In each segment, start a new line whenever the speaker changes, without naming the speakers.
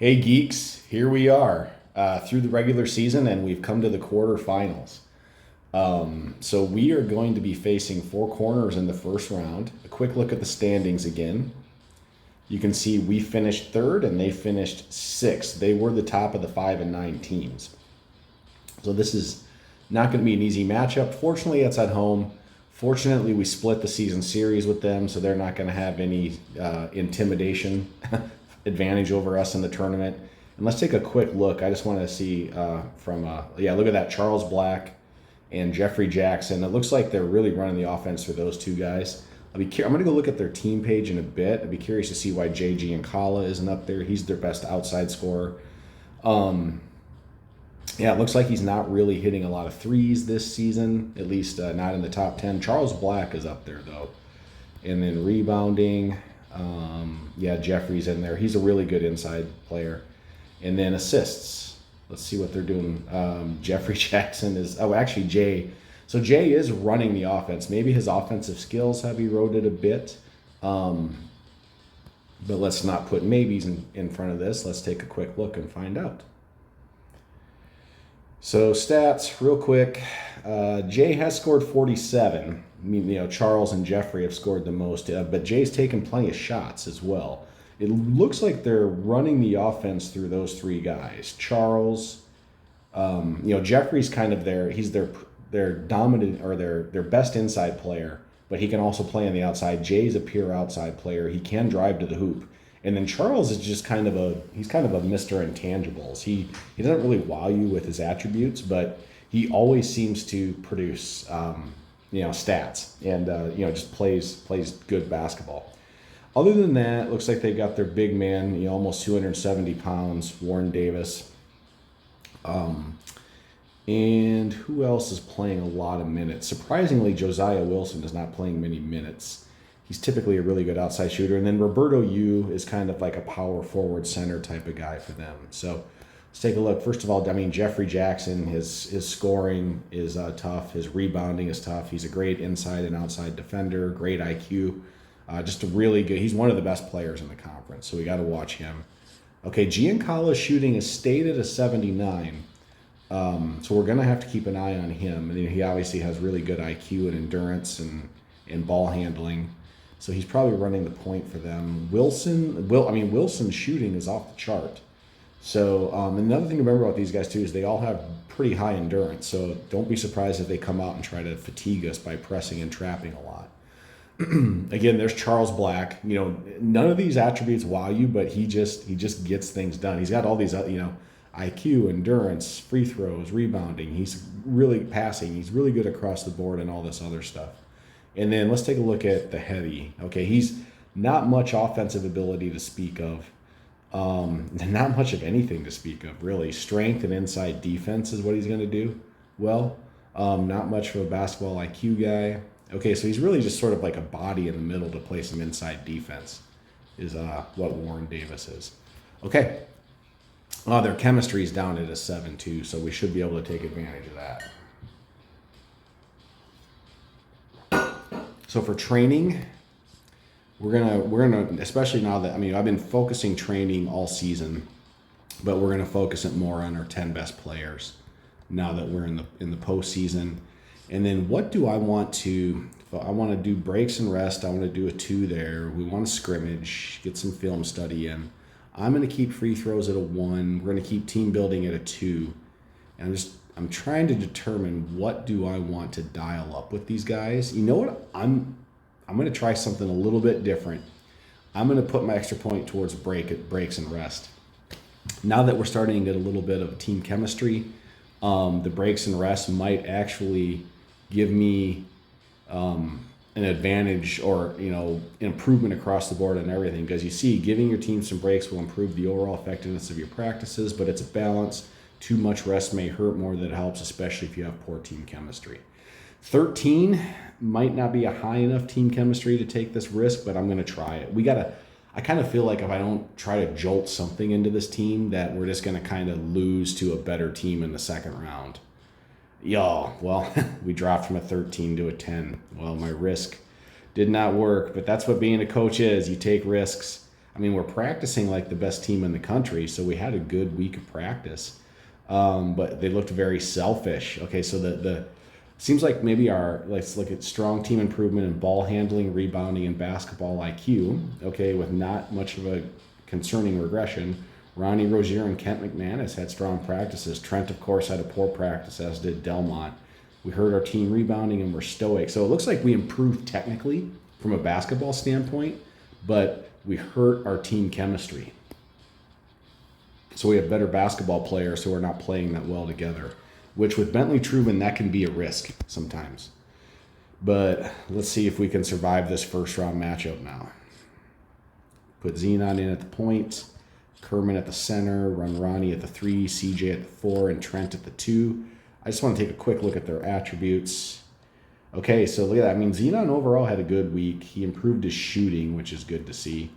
Hey geeks, here we are through the regular season, and we've come to the quarterfinals. So we are going to be facing four corners in the first round. A quick look at the standings again. You can see we finished third and they finished sixth. They were the top of the 5 and 9 teams. So this is not going to be an easy matchup. Fortunately, it's at home. Fortunately, we split the season series with them, so they're not going to have any intimidation advantage over us in the tournament. And let's take a quick look. I just want to see look at that, Charles Black and Jeffrey Jackson. It looks like they're really running the offense for those two guys. I'm going to go look at their team page in a bit. I'd be curious to see why J.G. Giancarlo isn't up there. He's their best outside scorer. It looks like he's not really hitting a lot of threes this season, at least not in the top 10. Charles Black is up there, though. And then rebounding, Jeffrey's in there. He's a really good inside player. And then assists. Let's see what they're doing. Jeffrey Jackson is, Jay. So Jay is running the offense. Maybe his offensive skills have eroded a bit. But let's not put maybes in front of this. Let's take a quick look and find out. So stats, real quick. Jay has scored 47. I mean, Charles and Jeffrey have scored the most, but Jay's taken plenty of shots as well. It looks like they're running the offense through those three guys. Charles, Jeffrey's kind of he's their dominant or their best inside player, but he can also play on the outside. Jay's a pure outside player. He can drive to the hoop. And then Charles is just kind of a Mr. Intangibles. He doesn't really wow you with his attributes, but he always seems to produce stats and just plays good basketball. Other than that, it looks like they got their big man, almost 270 pounds, Warren Davis. And who else is playing a lot of minutes? Surprisingly, Josiah Wilson is not playing many minutes. He's typically a really good outside shooter. And then Roberto Yu is kind of like a power forward center type of guy for them. So let's take a look. First of all, Jeffrey Jackson, his scoring is tough. His rebounding is tough. He's a great inside and outside defender, great IQ. Just a really good, he's one of the best players in the conference. So we got to watch him. Okay, Giancarlo's shooting is stayed at a 79. So we're going to have to keep an eye on him. And he obviously has really good IQ and endurance and ball handling. So he's probably running the point for them. Wilson's shooting is off the chart. So another thing to remember about these guys too is they all have pretty high endurance. So don't be surprised if they come out and try to fatigue us by pressing and trapping a lot. Again, there's Charles Black. None of these attributes wow you, but he just gets things done. He's got all these IQ, endurance, free throws, rebounding. He's really passing. He's really good across the board and all this other stuff. And then let's take a look at the heavy. Okay, he's not much offensive ability to speak of. Not much of anything to speak of, really. Strength and inside defense is what he's going to do. Well, not much for a basketball IQ guy. Okay, so he's really just sort of like a body in the middle to play some inside defense is what Warren Davis is. Okay. Their chemistry is down at a 7-2, so we should be able to take advantage of that. So for training, we're gonna especially now that I've been focusing training all season, but we're gonna focus it more on our 10 best players now that we're in the postseason. And then what do I want to? I want to do breaks and rest. I want to do a 2 there. We want to scrimmage, get some film study in. I'm going to keep free throws at a 1. We're going to keep team building at a 2. And I'm trying to determine what do I want to dial up with these guys. You know what? I'm going to try something a little bit different. I'm going to put my extra point towards breaks and rest. Now that we're starting to get a little bit of team chemistry, the breaks and rest might actually give me an advantage or improvement across the board on everything, because you see giving your team some breaks will improve the overall effectiveness of your practices, but it's a balance. Too much rest may hurt more than it helps, especially if you have poor team chemistry. 13 might not be a high enough team chemistry to take this risk, but I'm going to try it. I kind of feel like if I don't try to jolt something into this team, that we're just going to kind of lose to a better team in the second round. We dropped from a 13 to a 10. Well, my risk did not work, but that's what being a coach is. You take risks. I mean, we're practicing like the best team in the country, so we had a good week of practice. But they looked very selfish. Okay, so the seems like maybe let's look at strong team improvement in ball handling, rebounding, and basketball IQ. Okay, with not much of a concerning regression. Ronnie Rozier and Kent McManus had strong practices. Trent, of course, had a poor practice, as did Delmont. We heard our team rebounding and we're stoic. So it looks like we improved technically from a basketball standpoint, but we hurt our team chemistry. So we have better basketball players who are not playing that well together, which with Bentley Truman, that can be a risk sometimes. But let's see if we can survive this first round matchup now. Put Xenon in at the point, Kermit at the center, run Ronnie at the 3, CJ at the 4, and Trent at the 2. I just want to take a quick look at their attributes. Okay, so look at that. I mean, Xenon overall had a good week. He improved his shooting, which is good to see.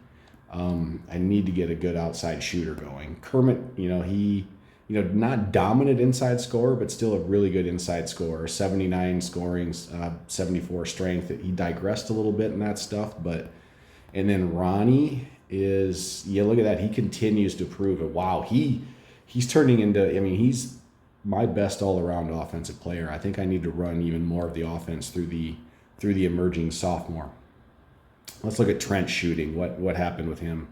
I need to get a good outside shooter going. Kermit, he not dominant inside scorer, but still a really good inside scorer. 79 scoring, 74 strength. He digressed a little bit in that stuff, and then Ronnie look at that. He continues to prove it. Wow, he's turning into, he's my best all-around offensive player. I think I need to run even more of the offense through the emerging sophomore. Let's look at Trent shooting. What happened with him?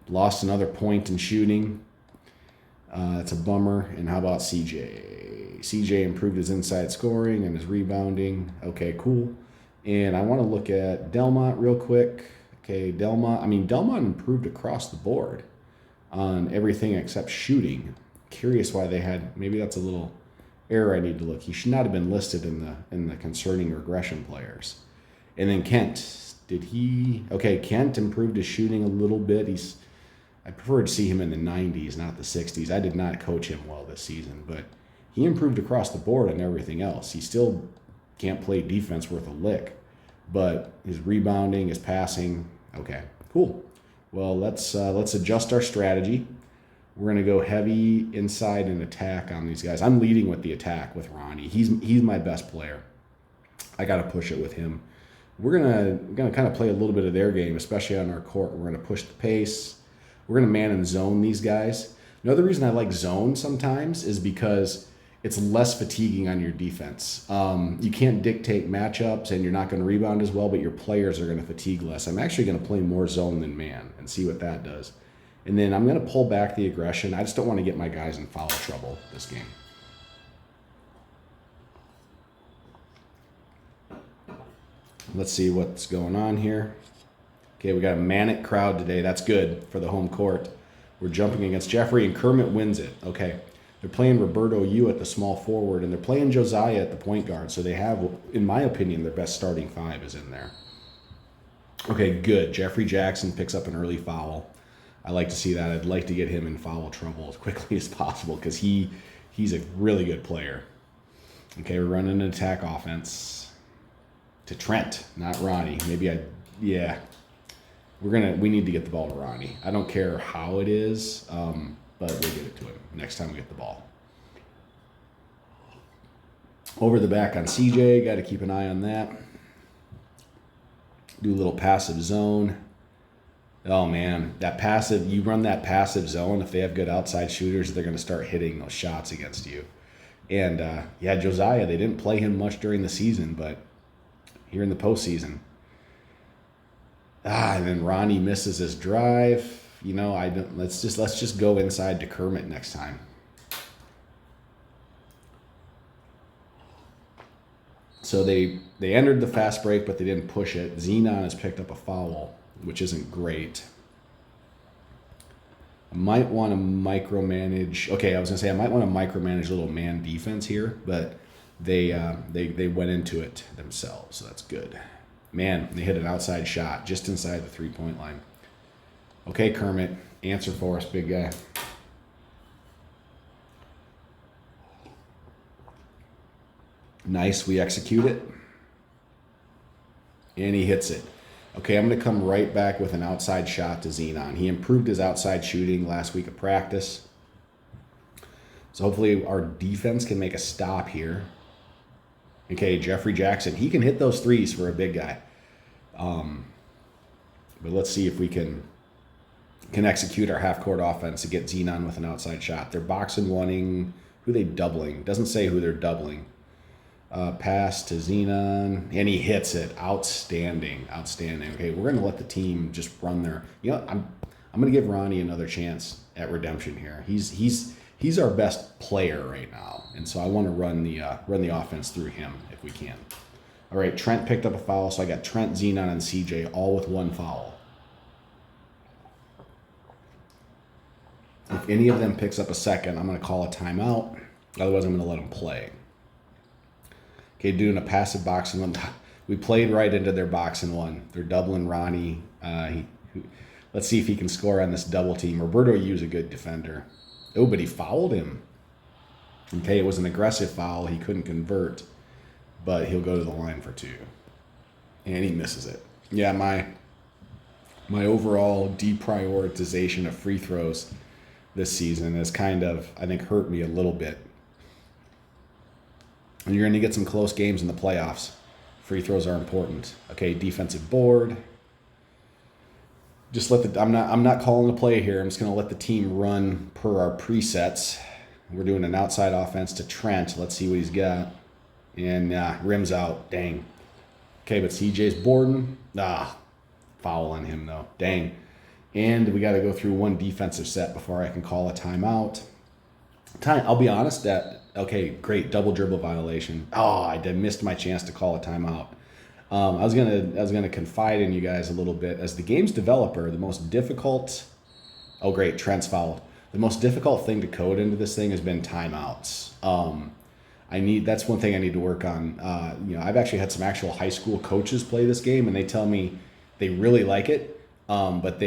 Lost another point in shooting. That's a bummer. And how about CJ? CJ improved his inside scoring and his rebounding. Okay, cool. And I want to look at Delmont real quick. Okay, Delmont improved across the board on everything except shooting. Curious why they had, maybe that's a little error I need to look. He should not have been listed in the concerning regression players. And then Kent. Kent improved his shooting a little bit. I prefer to see him in the 90s, not the 60s. I did not coach him well this season, but he improved across the board on everything else. He still can't play defense worth a lick, but his rebounding, his passing, okay, cool. Well, let's adjust our strategy. We're going to go heavy inside and attack on these guys. I'm leading with the attack with Ronnie. He's my best player. I got to push it with him. We're gonna kind of play a little bit of their game, especially on our court. We're gonna push the pace. We're gonna man and zone these guys. Another reason I like zone sometimes is because it's less fatiguing on your defense. You can't dictate matchups and you're not going to rebound as well, but your players are going to fatigue less. I'm actually going to play more zone than man and see what that does. And then I'm going to pull back the aggression. I just don't want to get my guys in foul trouble this game. Let's see what's going on here. Okay, we got a manic crowd today. That's good for the home court. We're jumping against Jeffrey, and Kermit wins it. Okay, they're playing Roberto Yu at the small forward, and they're playing Josiah at the point guard. So they have, in my opinion, their best starting 5 is in there. Okay, good. Jeffrey Jackson picks up an early foul. I like to see that. I'd like to get him in foul trouble as quickly as possible because he's a really good player. Okay, we're running an attack offense to Trent, not Ronnie. We need to get the ball to Ronnie. I don't care how it is, but we'll get it to him next time we get the ball. Over the back on CJ, got to keep an eye on that. Do a little passive zone. Oh man, you run that passive zone, if they have good outside shooters, they're going to start hitting those shots against you. And Josiah, they didn't play him much during the season, but here in the postseason. And then Ronnie misses his drive. Let's just go inside to Kermit next time. So they entered the fast break, but they didn't push it. Xenon has picked up a foul, which isn't great. I might want to micromanage. Okay, I was gonna say I might want to micromanage a little man defense here, but they went into it themselves, so that's good. Man, they hit an outside shot just inside the 3-point line. Okay, Kermit, answer for us, big guy. Nice, we execute it. And he hits it. Okay, I'm going to come right back with an outside shot to Xenon. He improved his outside shooting last week of practice. So hopefully our defense can make a stop here. Okay, Jeffrey Jackson. He can hit those threes for a big guy. But let's see if we can can execute our half-court offense to get Xenon with an outside shot. They're boxing, wanting. Who they doubling? Doesn't say who they're doubling. Pass to Xenon, and he hits it. Outstanding. Okay, we're going to let the team just run their. I'm going to give Ronnie another chance at redemption here. He's our best player right now, and so I want to run the offense through him if we can. All right, Trent picked up a foul, so I got Trent, Xenon, and CJ all with one foul. If any of them picks up a second, I'm going to call a timeout. Otherwise, I'm going to let them play. Okay, doing a passive boxing one. We played right into their boxing one. They're doubling Ronnie. Let's see if he can score on this double team. Roberto Yu's a good defender. Oh, but he fouled him. Okay, it was an aggressive foul. He couldn't convert, but he'll go to the line for 2. And he misses it. Yeah, my overall deprioritization of free throws this season has kind of, I think, hurt me a little bit. And you're going to get some close games in the playoffs. Free throws are important. Okay, defensive board. Just I'm not calling the play here. I'm just going to let the team run per our presets. We're doing an outside offense to Trent. Let's see what he's got. And rims out. Dang. Okay, but CJ's boarding. Foul on him though. Dang. And we got to go through one defensive set before I can call a timeout. I'll be honest okay, great, double dribble violation. I missed my chance to call a timeout. I was gonna confide in you guys a little bit. As the game's developer, the most difficult. Oh, great, Trent's fouled. The most difficult thing to code into this thing has been timeouts. That's one thing I need to work on. I've actually had some actual high school coaches play this game, and they tell me they really like it. But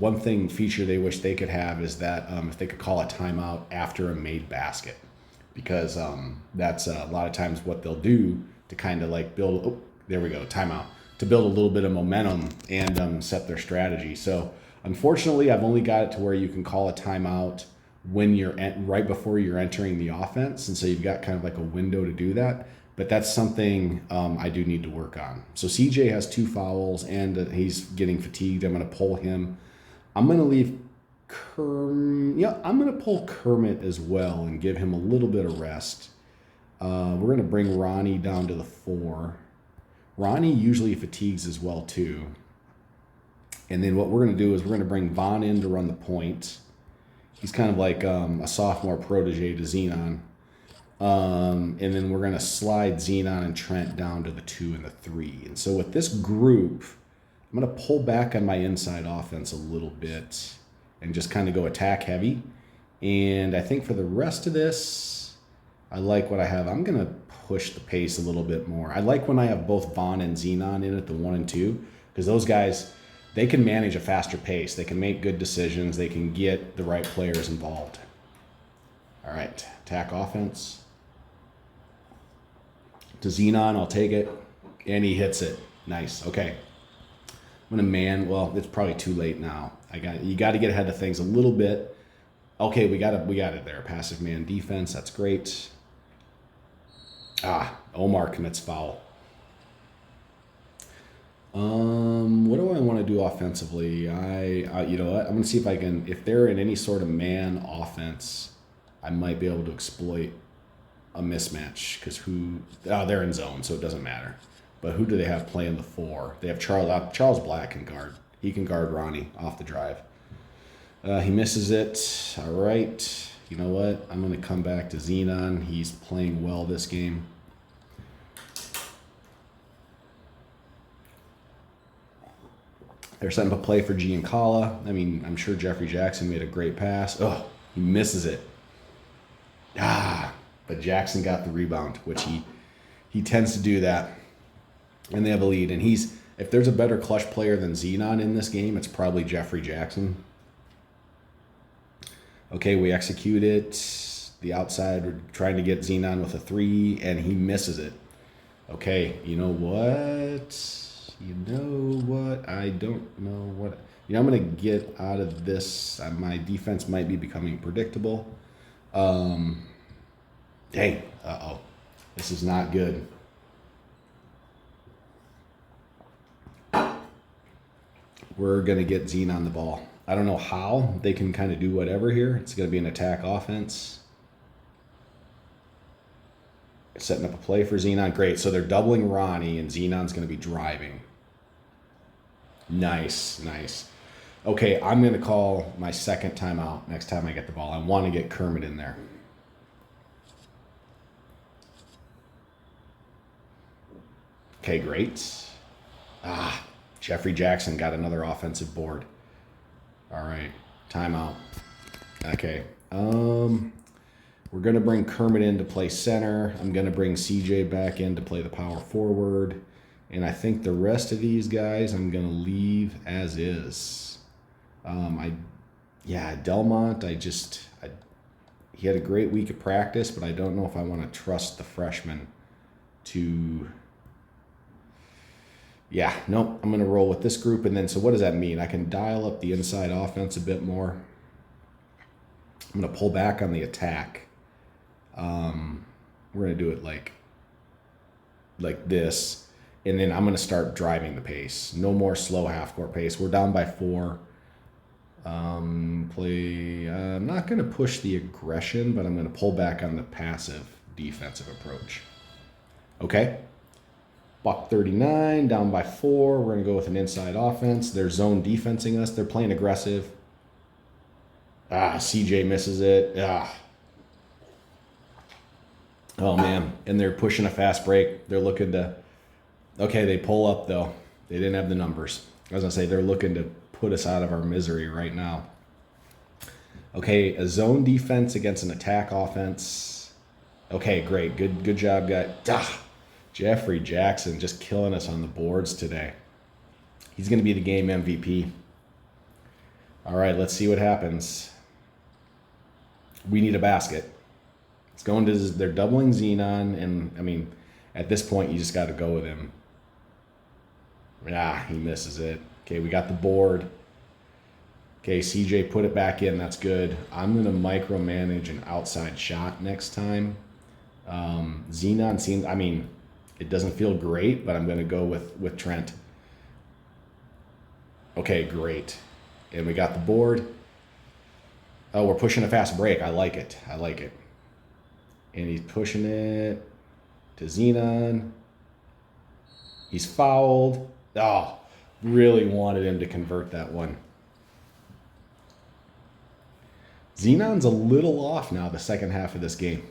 one feature they wish they could have is that if they could call a timeout after a made basket, because that's a lot of times what they'll do to kind of like build. There we go, timeout, to build a little bit of momentum and set their strategy. So unfortunately, I've only got it to where you can call a timeout when you're right before you're entering the offense, and so you've got kind of like a window to do that. But that's something I do need to work on. So CJ has 2 fouls, and he's getting fatigued. I'm going to pull him. I'm going to leave I'm going to pull Kermit as well and give him a little bit of rest. We're going to bring Ronnie down to the 4. Ronnie usually fatigues as well, too. And then what we're going to do is we're going to bring Vaughn in to run the point. He's kind of like a sophomore protege to Xenon. And then we're going to slide Xenon and Trent down to the 2 and the 3. And so with this group, I'm going to pull back on my inside offense a little bit and just kind of go attack heavy. And I think for the rest of this, I like what I have. I'm going to push the pace a little bit more. I like when I have both Vaughn and Xenon in at the 1 and 2, because those guys, they can manage a faster pace. They can make good decisions. They can get the right players involved. All right, attack offense. To Xenon, I'll take it, and he hits it. Nice. Okay. I'm gonna it's probably too late now. You got to get ahead of things a little bit. Okay, we got it there. Passive man defense. That's great. Omar commits foul. What do I want to do offensively? You know what? I'm gonna see if I can. If they're in any sort of man offense, I might be able to exploit a mismatch, because they're in zone, so it doesn't matter. But who do they have playing the 4? They have Charles Black can guard. He can guard Ronnie off the drive. He misses it. All right. You know what? I'm going to come back to Xenon. He's playing well this game. They're setting up a play for Giancarlo. I mean, I'm sure Jeffrey Jackson made a great pass. Oh, he misses it. But Jackson got the rebound, which he tends to do that. And they have a lead. And if there's a better clutch player than Xenon in this game, it's probably Jeffrey Jackson. Okay, we execute it. The outside, we're trying to get Xenon with a 3, and he misses it. Okay, you know what? I don't know what. I'm going to get out of this. My defense might be becoming predictable. Dang. Uh-oh. This is not good. we're going to get Xenon the ball. I don't know how they can kind of do whatever here. It's going to be an attack offense. Setting up a play for Xenon. Great. So they're doubling Ronnie, and Xenon's going to be driving. Nice, nice. Okay, I'm going to call my second timeout next time I get the ball. I want to get Kermit in there. Okay, great. Jeffrey Jackson got another offensive board. All right, timeout. Okay, we're going to bring Kermit in to play center. I'm going to bring CJ back in to play the power forward. And I think the rest of these guys I'm going to leave as is. Delmont, he had a great week of practice, but I don't know if I want to trust the freshman to... I'm going to roll with this group. And then, so what does that mean? I can dial up the inside offense a bit more. I'm going to pull back on the attack. We're going to do it like this. And then I'm going to start driving the pace. No more slow half-court pace. We're down by 4. I'm not going to push the aggression, but I'm going to pull back on the passive defensive approach. Okay. Buck 39, down by 4. We're going to go with an inside offense. They're zone defensing us. They're playing aggressive. CJ misses it. Oh, man. And they're pushing a fast break. They're looking to... Okay, they pull up, though. They didn't have the numbers. I was going to say, they're looking to put us out of our misery right now. Okay, a zone defense against an attack offense. Okay, great. Good job, guys. Jeffrey Jackson just killing us on the boards today. He's going to be the game MVP. All right, let's see what happens. We need a basket. It's going to... They're doubling Xenon, and, I mean, at this point, you just got to go with him. He misses it. Okay, we got the board. Okay, CJ put it back in. That's good. I'm going to micromanage an outside shot next time. Xenon seems... I mean, it doesn't feel great, but I'm going to go with Trent. Okay, great. And we got the board. Oh, we're pushing a fast break. I like it. And he's pushing it to Xenon. He's fouled. Oh, really wanted him to convert that one. Xenon's a little off now the second half of this game.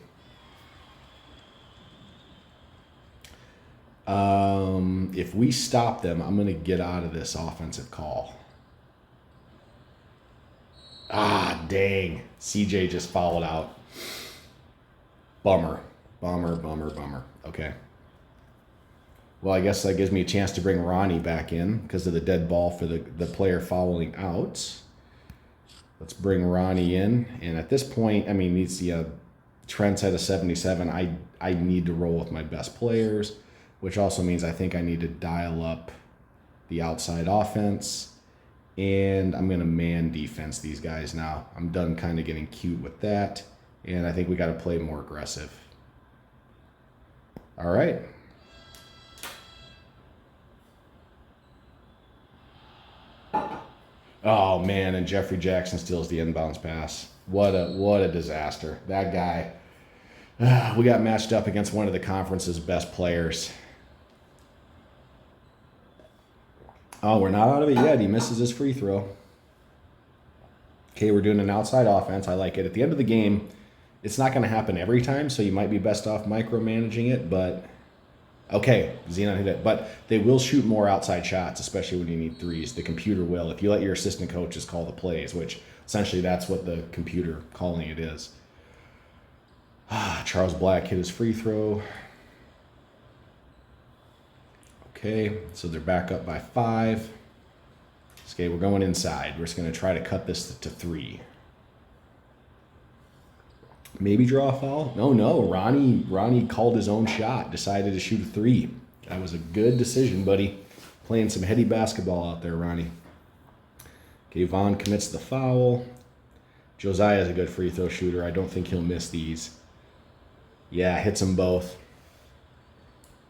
If we stop them, I'm going to get out of this offensive call. Dang. CJ just fouled out. Bummer. Okay. Well, I guess that gives me a chance to bring Ronnie back in because of the dead ball for the player fouling out. Let's bring Ronnie in. And at this point, I mean, Trent's at a 77. I need to roll with my best players, which also means I think I need to dial up the outside offense. And I'm going to man defense these guys now. I'm done kind of getting cute with that. And I think we got to play more aggressive. All right. Oh, man, and Jeffrey Jackson steals the inbounds pass. What a disaster. That guy. We got matched up against one of the conference's best players. Oh, we're not out of it yet. He misses his free throw. Okay, we're doing an outside offense. I like it. At the end of the game, it's not going to happen every time, so you might be best off micromanaging it, but... Okay, Xenon hit it. But they will shoot more outside shots, especially when you need threes. The computer will. If you let your assistant coaches call the plays, which essentially that's what the computer calling it is. Charles Black hit his free throw. Okay, so they're back up by 5. Okay, we're going inside. We're just going to try to cut this to 3. Maybe draw a foul? No. Ronnie called his own shot, decided to shoot a 3. That was a good decision, buddy. Playing some heady basketball out there, Ronnie. Okay, Vaughn commits the foul. Josiah is a good free throw shooter. I don't think he'll miss these. Yeah, hits them both.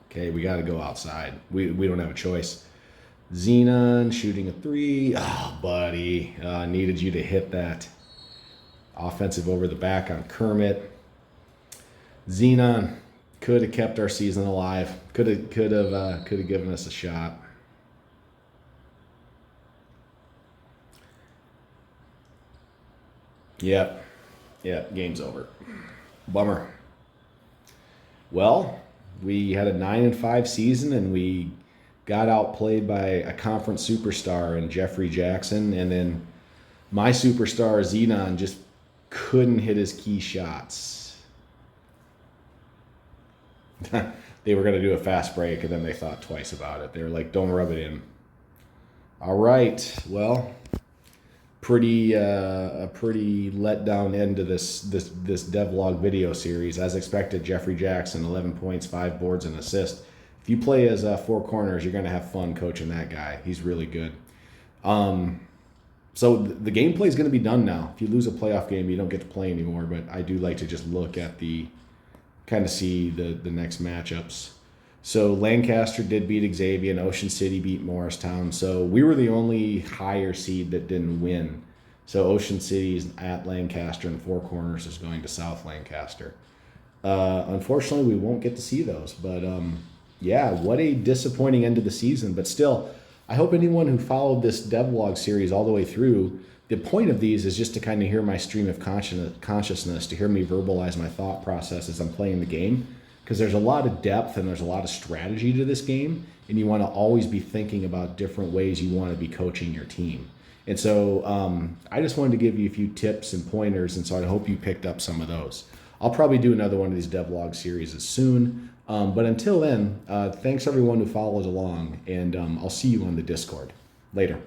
Okay, we got to go outside. We don't have a choice. Xenon shooting a 3. Oh, buddy. Needed you to hit that. Offensive over the back on Kermit. Xenon could have kept our season alive. Could have given us a shot. Yep. Game's over. Bummer. Well, we had a 9-5 season, and we got outplayed by a conference superstar in Jeffrey Jackson, and then my superstar Xenon just couldn't hit his key shots. They were going to do a fast break, and then they thought twice about it. They were like, don't rub it in. All right. Well, a pretty letdown end to this devlog video series. As expected, Jeffrey Jackson, 11 points, 5 boards, and assist. If you play as 4 corners, you're going to have fun coaching that guy. He's really good. So the gameplay is going to be done now. If you lose a playoff game, you don't get to play anymore. But I do like to just look at kind of see the next matchups. So Lancaster did beat Xavier, and Ocean City beat Morristown. So we were the only higher seed that didn't win. So Ocean City is at Lancaster, and Four Corners is going to South Lancaster. Unfortunately, we won't get to see those. But yeah, what a disappointing end of the season. But still, I hope anyone who followed this devlog series all the way through, the point of these is just to kind of hear my stream of consciousness, to hear me verbalize my thought process as I'm playing the game. Because there's a lot of depth and there's a lot of strategy to this game, and you want to always be thinking about different ways you want to be coaching your team. And so I just wanted to give you a few tips and pointers, and so I hope you picked up some of those. I'll probably do another one of these devlog series soon, but until then, thanks everyone who followed along, and I'll see you on the Discord. Later.